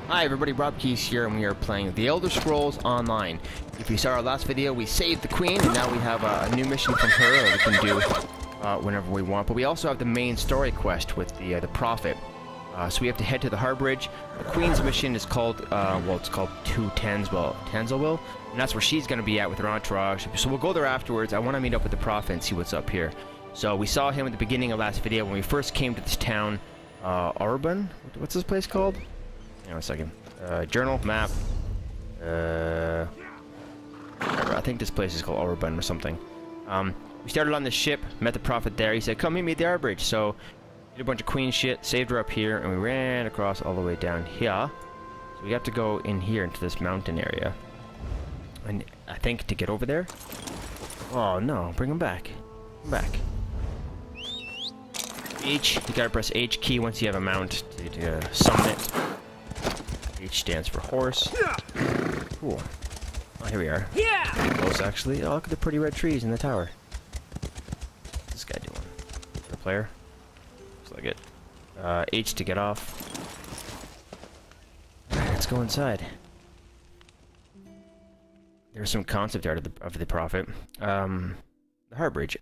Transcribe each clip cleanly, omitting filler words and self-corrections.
Hi everybody, Rob Keys here, and we are playing The Elder Scrolls Online. If you saw our last video, we saved the Queen, and now we have a new mission from her that we can do whenever we want. But we also have the main story quest with the Prophet. So we have to head to the Harborage. The Queen's mission is called, well, it's called Tamriel, and that's where she's going to be at with her entourage. So we'll go there afterwards. I want to meet up with the Prophet and see what's up here. So we saw him at the beginning of last video when we first came to this town, Harborage? What's this place called? Hang on a second. Journal, map. I think this place is called Harborage or something. We started on the ship, met the Prophet there. He said, come meet me at the Harborage. So, did a bunch of Queen shit, saved her up here, and we ran across all the way down here. So we have to go in here into this mountain area. And I think to get over there... Oh no, bring him back. Come back. H, you gotta press H key once you have a mount to summon it. H stands for horse. Cool. Oh, here we are. Yeah! Pretty close, actually. Oh, look at the pretty red trees in the tower. What's this guy doing? The player? Looks like it. H to get off. Let's go inside. There's some concept art of the Prophet. The Harborage.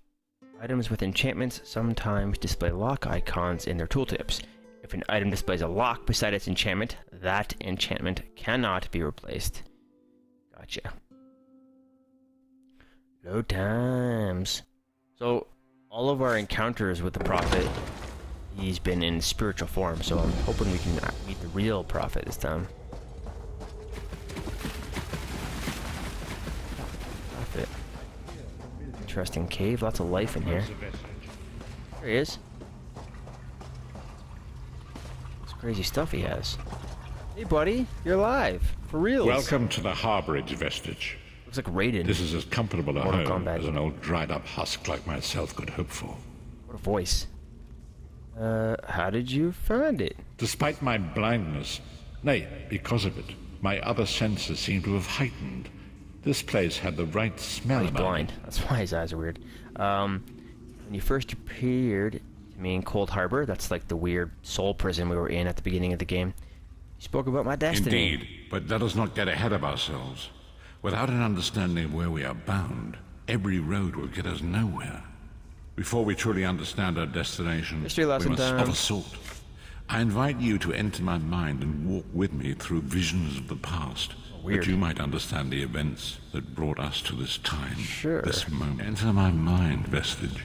Items with enchantments sometimes display lock icons in their tooltips. If an item displays a lock beside its enchantment, that enchantment cannot be replaced. Gotcha. Load times. So, all of our encounters with the Prophet, he's been in spiritual form, so I'm hoping we can meet the real Prophet this time. Prophet. Interesting cave, lots of life in here. There he is. Crazy stuff he has. Hey buddy, you're alive. For real. Welcome to the Harborage vestige. Looks like Raiden. This is as comfortable a home as an old dried up husk like myself could hope for. What a voice. How did you find it? Despite my blindness, nay, because of it, my other senses seem to have heightened. This place had the right smell. He's blind. That's why his eyes are weird. When you first appeared to me in Cold Harbor, that's like the weird soul prison we were in at the beginning of the game. You spoke about my destiny. Indeed, but let us not get ahead of ourselves. Without an understanding of where we are bound, every road will get us nowhere. Before we truly understand our destination, we must of a sort. I invite you to enter my mind and walk with me through visions of the past, that you might understand the events that brought us to this time, this moment. Enter my mind, Vestige,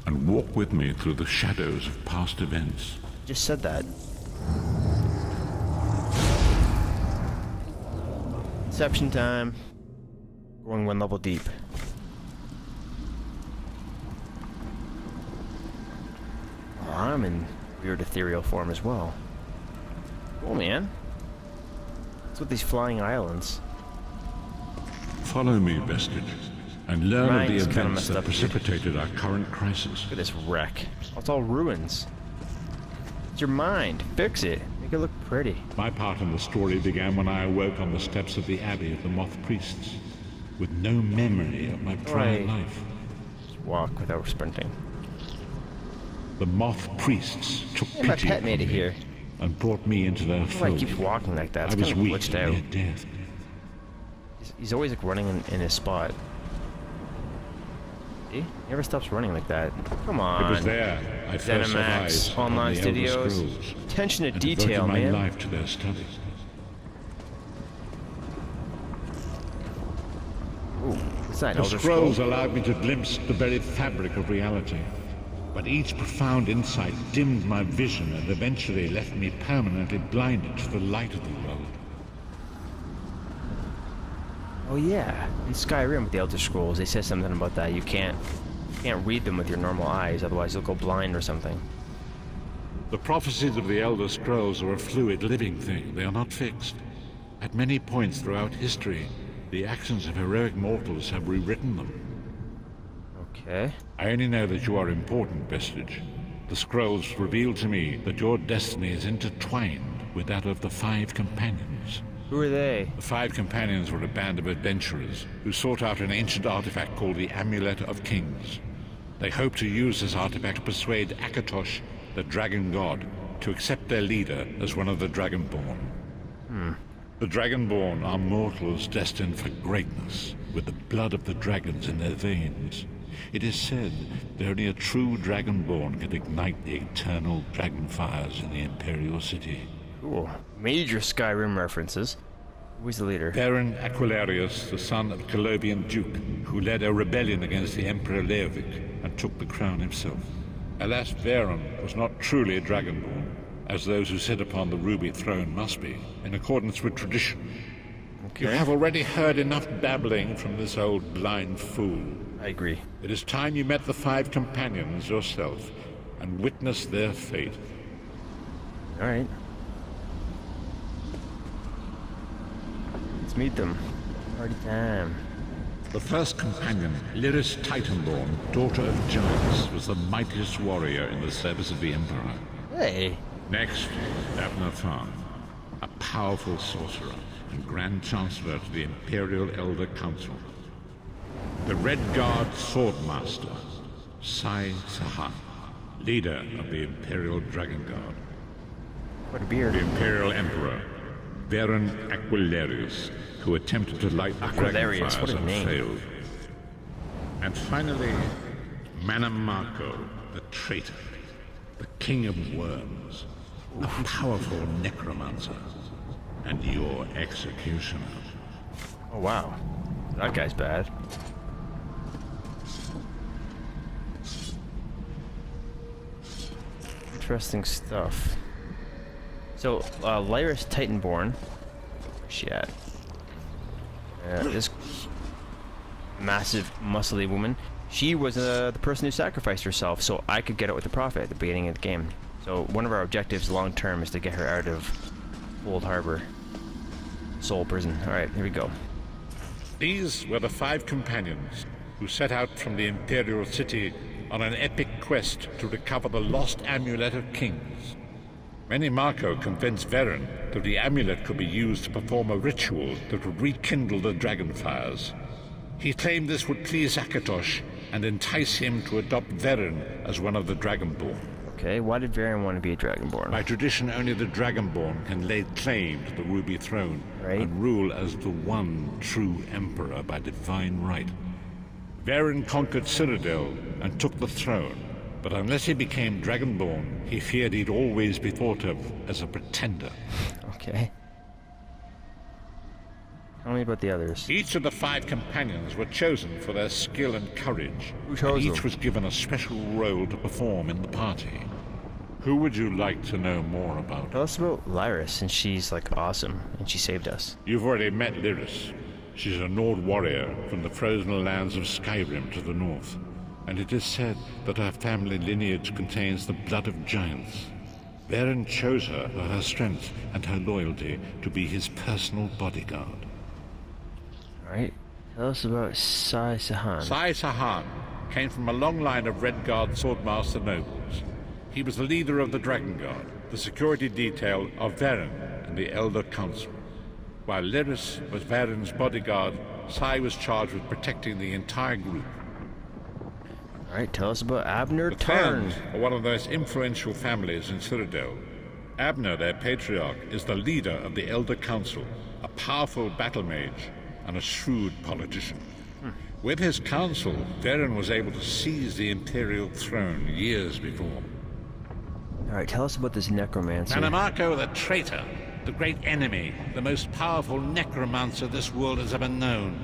and walk with me through the shadows of past events. Just said that. Inception time. Going one level deep. Oh, I'm in weird ethereal form as well. Cool, man. What's with these flying islands? Follow me, Vestige, and learn of the events that precipitated our current crisis. Look at this wreck. It's all ruins. It's your mind. Fix it. Make it look pretty. My part in the story began when I awoke on the steps of the Abbey of the Moth Priests, with no memory of my prior life. Just walk without sprinting. The Moth Priests took pity my pet made it here and brought me into their fold. Why he keeps walking like that? It's I was kind of weak glitched out. near death. He's always like running in his spot. See? He never stops running like that. Come on. It was there I first ZeniMax Online Studios. Attention to detail, man. My life to their studies. Ooh, what's that? The scrolls allowed me to glimpse the very fabric of reality, but each profound insight dimmed my vision and eventually left me permanently blinded to the light of the world. Oh yeah, in Skyrim with the Elder Scrolls, they said something about that. You can't read them with your normal eyes, otherwise you'll go blind or something. The prophecies of the Elder Scrolls are a fluid, living thing. They are not fixed. At many points throughout history, the actions of heroic mortals have rewritten them. Okay. I only know that you are important, Vestige. The scrolls reveal to me that your destiny is intertwined with that of the Five Companions. Who are they? The Five Companions were a band of adventurers who sought out an ancient artifact called the Amulet of Kings. They hoped to use this artifact to persuade Akatosh, the dragon god, to accept their leader as one of the Dragonborn. The Dragonborn are mortals destined for greatness, with the blood of the dragons in their veins. It is said that only a true Dragonborn can ignite the eternal dragon fires in the Imperial City. Cool. Major Skyrim references. Who's the leader? Baron Aquilarius, the son of Colovian Duke, who led a rebellion against the Emperor Leovic and took the crown himself. Alas, Baron was not truly a Dragonborn, as those who sit upon the ruby throne must be, in accordance with tradition. Okay. You have already heard enough babbling from this old blind fool. I agree. It is time you met the 5 companions yourself and witnessed their fate. Alright. Let's meet them. Party time. The first companion, Lyris Titanborn, daughter of giants, was the mightiest warrior in the service of the Emperor. Hey. Next, Abner Tharn, a powerful sorcerer and Grand Chancellor to the Imperial Elder Council. The Red Guard Swordmaster, Sai Sahan, leader of the Imperial Dragon Guard. What a beard. The Imperial Emperor, Baron Aquilarius, who attempted to light the dragon fires and failed. And finally, Manamako, the traitor, the king of worms, a powerful necromancer, and your executioner. Oh wow. That guy's bad. Interesting stuff. So, Lyris Titanborn. Where's she at? This massive, muscly woman. She was the person who sacrificed herself so I could get out with the Prophet at the beginning of the game. So one of our objectives long term is to get her out of Old Harbor. Soul prison. Alright, here we go. These were the 5 companions who set out from the Imperial City on an epic quest to recover the lost Amulet of Kings. Manamako convinced Varen that the amulet could be used to perform a ritual that would rekindle the dragon fires. He claimed this would please Akatosh and entice him to adopt Varen as one of the Dragonborn. Okay, why did Varen want to be a Dragonborn? By tradition, only the Dragonborn can lay claim to the Ruby Throne and rule as the one true Emperor by divine right. Varen conquered Cyrodiil and took the throne, but unless he became Dragonborn, he feared he'd always be thought of as a pretender. Okay. Tell me about the others. Each of the 5 companions were chosen for their skill and courage. Who chose Each them? was given a special role to perform in the party. Who would you like to know more about? Tell us about Lyris, since she's like awesome and she saved us. You've already met Lyris. She's a Nord warrior from the frozen lands of Skyrim to the north. And it is said that her family lineage contains the blood of giants. Varen chose her for her strength and her loyalty to be his personal bodyguard. Alright, tell us about Sai Sahan. Sai Sahan came from a long line of Red Guard swordmaster nobles. He was the leader of the Dragon Guard, the security detail of Varen and the Elder Council. While Lyris was Varen's bodyguard, Sai was charged with protecting the entire group. Alright, tell us about Abner The Tarn. Tarns are one of the most influential families in Cyrodiil. Abner, their patriarch, is the leader of the Elder Council, a powerful battle mage and a shrewd politician. With his council, Varen was able to seize the Imperial throne years before. Alright, tell us about this necromancer. Manamako the traitor, the great enemy, the most powerful necromancer this world has ever known.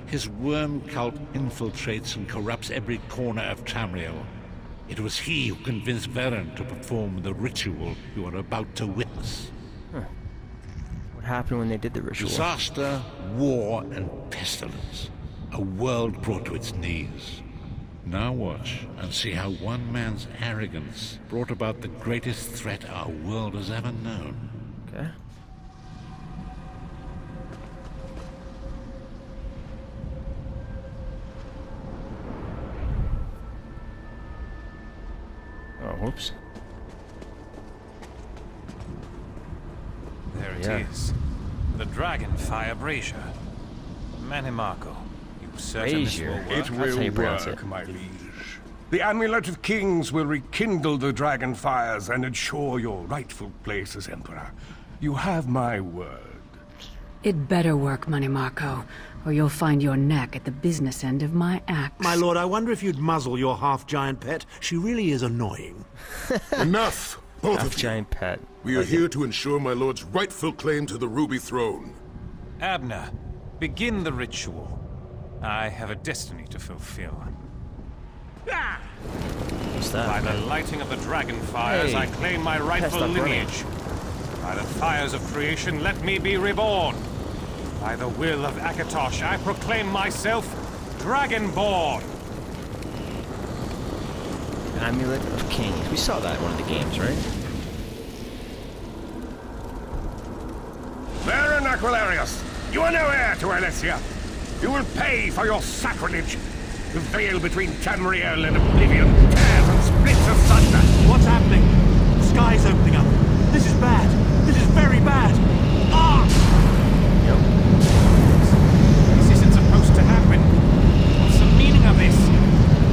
His worm cult infiltrates and corrupts every corner of Tamriel. It was he who convinced Varen to perform the ritual you are about to witness. What happened when they did the ritual? Disaster, war, and pestilence. A world brought to its knees. Now watch and see how one man's arrogance brought about the greatest threat our world has ever known. Okay. Oh, whoops. There it is. The Dragonfire Brazier. Manamako, you certain this will Brazier? work? It That's how you will pronounce work, it. my liege. The Amulet of Kings will rekindle the dragon fires and ensure your rightful place as Emperor. You have my word. It better work, Money Marco, or you'll find your neck at the business end of my axe. My lord, I wonder if you'd muzzle your half-giant pet. She really is annoying. Enough, both of you. Half-giant pet. We are here to ensure my lord's rightful claim to the Ruby Throne. Abner, begin the ritual. I have a destiny to fulfill. What's that? By the lighting of the dragon fires, Hey, I claim my rightful stop running. lineage. By the fires of creation, let me be reborn. By the will of Akatosh, I proclaim myself Dragonborn. Amulet of Kings. We saw that in one of the games, right? Baron Aquilarius, you are no heir to Alessia. You will pay for your sacrilege. The veil between Tamriel and Oblivion tears and splits asunder. What's happening? The sky's opening up. This is bad. This is very bad. Ah! This isn't supposed to happen. What's the meaning of this?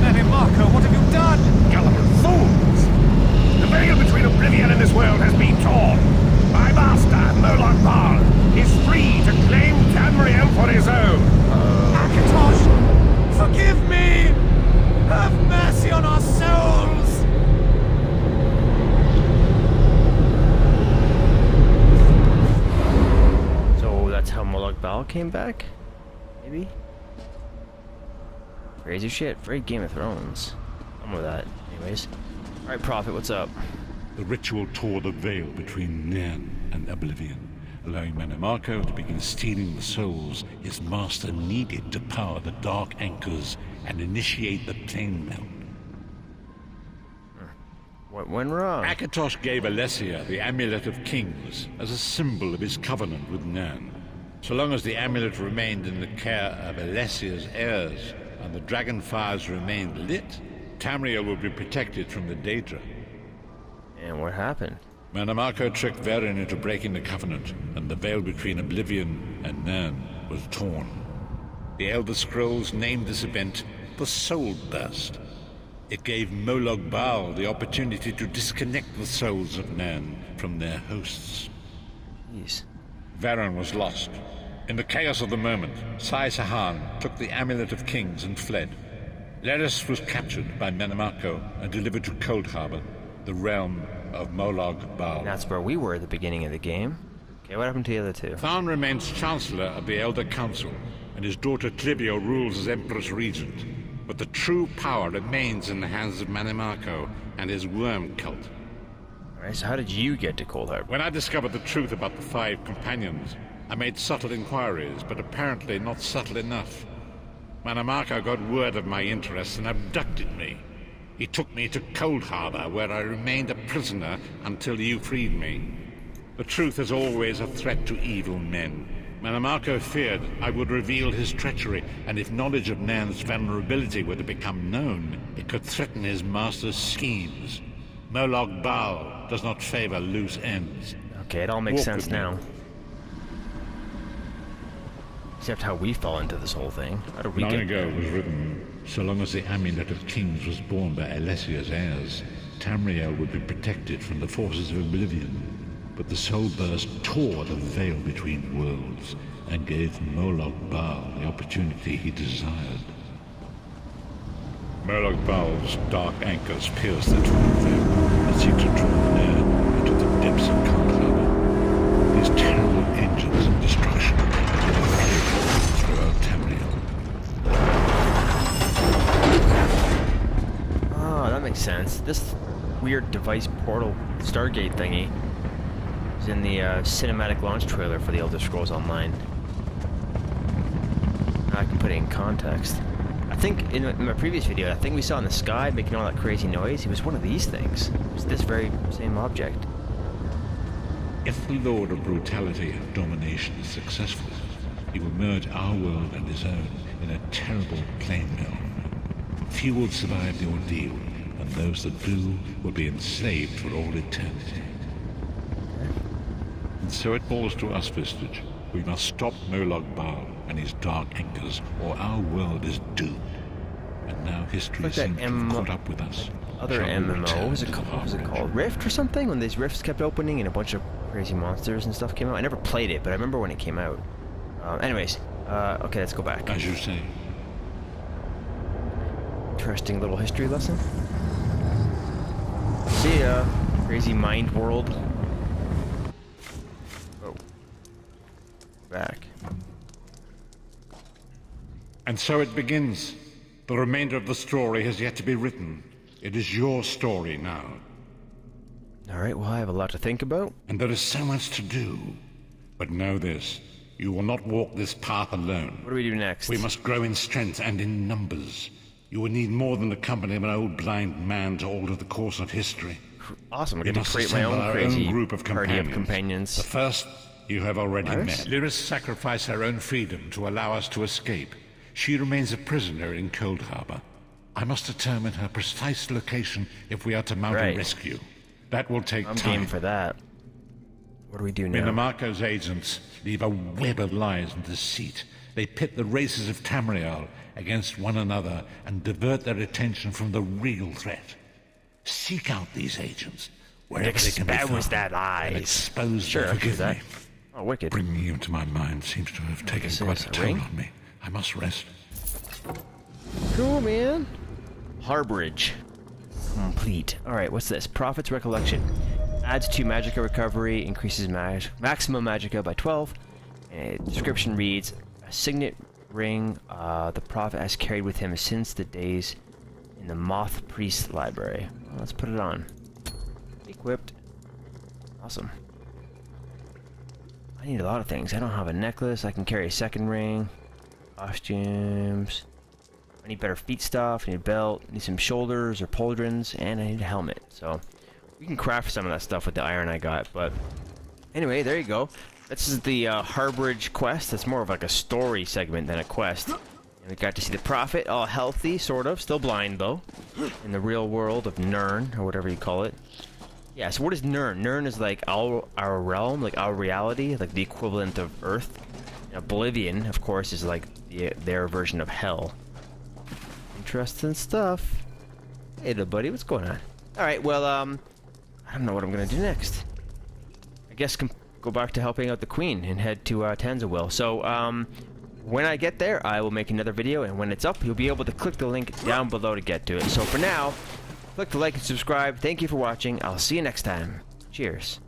Manny Marco, what have you done? Gullible fools! The veil between Oblivion and this world has been torn. My master, Moloch Baal, is free to claim Tamriel for his own. Akatosh, forgive me! Have mercy on our souls! So that's how Moloch Baal came back? Maybe? Crazy shit. Very Game of Thrones. I'm with that. Anyways. Alright, Prophet, what's up? The ritual tore the veil between Nan and Oblivion, allowing Manimarco to begin stealing the souls his master needed to power the Dark Anchors and initiate the plane melt. What went wrong? Akatosh gave Alessia the Amulet of Kings as a symbol of his covenant with Nan. So long as the amulet remained in the care of Alessia's heirs and the dragon fires remained lit, Tamriel would be protected from the Daedra. And what happened? Manimarco tricked Varen into breaking the covenant, and the veil between Oblivion and Nan was torn. The Elder Scrolls named this event the Soul Burst. It gave Moloch Baal the opportunity to disconnect the souls of Nan from their hosts. Jeez. Varen was lost. In the chaos of the moment, Sai Sahan took the Amulet of Kings and fled. Leris was captured by Manimarco and delivered to Cold Harbor, the realm of Moloch Baal. That's where we were at the beginning of the game. Okay, what happened to the other two? Tharn remains Chancellor of the Elder Council, and his daughter Clivio rules as Empress Regent. But the true power remains in the hands of Manimarco and his worm cult. Alright, so how did you get to Cold Harbor? When I discovered the truth about the 5 companions, I made subtle inquiries, but apparently not subtle enough. Manimarco got word of my interests and abducted me. He took me to Cold Harbor, where I remained a prisoner until you freed me. The truth is always a threat to evil men. Manimarco feared I would reveal his treachery, and if knowledge of Nan's vulnerability were to become known, it could threaten his master's schemes. Moloch Baal does not favor loose ends. Okay, it all makes Walk sense with me. now. Except how we fell into this whole thing. How did we Long get ago there? it was written, so long as the Amulet of Kings was borne by Alessia's heirs, Tamriel would be protected from the forces of Oblivion. But the Soul Burst tore the veil between worlds and gave Moloch Baal the opportunity he desired. Moloch Baal's dark anchors pierce the torn veil and seek to draw Nan into the depths of Cold Harbor. These terrible engines of destruction throughout Tamriel. Oh, that makes sense. This weird device portal Stargate thingy is in the cinematic launch trailer for the Elder Scrolls Online. Now I can put it in context. I think in my previous video, I think we saw in the sky making all that crazy noise. It was one of these things. It was this very same object. If the Lord of Brutality and Domination is successful, he will merge our world and his own in a terrible plane melt. Few will survive the ordeal, and those that do will be enslaved for all eternity. And so it falls to us, Vistage. We must stop Moloch Baal and his dark anchors, or our world is doomed. And now history Like that seems to have caught up with us. Other Shall we MMO, return what was it to the called? Harborage? Rift or something? When these rifts kept opening and a bunch of Crazy Monsters and stuff came out. I never played it, but I remember when it came out. Anyways, okay, let's go back. As you say. Interesting little history lesson. See ya, crazy mind world. Oh. Back. And so it begins. The remainder of the story has yet to be written. It is your story now. Alright, well, I have a lot to think about. And there is so much to do. But know this, you will not walk this path alone. What do we do next? We must grow in strength and in numbers. You will need more than the company of an old blind man to alter the course of history. Awesome, I get to create my own crazy group of party of companions. The first you have already met. Lyris sacrificed her own freedom to allow us to escape. She remains a prisoner in Cold Harbor. I must determine her precise location if we are to mount a rescue. That will take time. I'm game for that. What do we do now? Minamarco's agents leave a web of lies and deceit. They pit the races of Tamriel against one another and divert their attention from the real threat. Seek out these agents wherever they can be found. Expose that lies. And expose them. Forgive me. Oh, wicked. Bringing you to my mind seems to have taken quite a toll on me. I must rest. Cool, man. Harborage. Complete. Alright, what's this? Prophet's Recollection. Adds 2 Magicka recovery, increases maximum Magicka by 12. And description reads, a signet ring the Prophet has carried with him since the days in the Moth Priest Library. Well, let's put it on. Equipped. Awesome. I need a lot of things. I don't have a necklace. I can carry a second ring. Costumes. I need better feet stuff. I need a belt. I need some shoulders or pauldrons. And I need a helmet. So we can craft some of that stuff with the iron I got. But anyway, there you go. This is the Harborage quest. It's more of like a story segment than a quest. And we got to see the Prophet, all healthy, sort of. Still blind, though. In the real world of Nirn, or whatever you call it. Yeah, so what is Nirn? Nirn is like our realm, like our reality, like the equivalent of Earth. Oblivion, of course, is like their version of Hell. Interesting stuff. Hey there, buddy, what's going on? Alright, well, I don't know what I'm gonna do next. I guess go back to helping out the Queen and head to Tamriel. So, when I get there, I will make another video, and when it's up, you'll be able to click the link down below to get to it. So for now, click the like and subscribe. Thank you for watching. I'll see you next time. Cheers.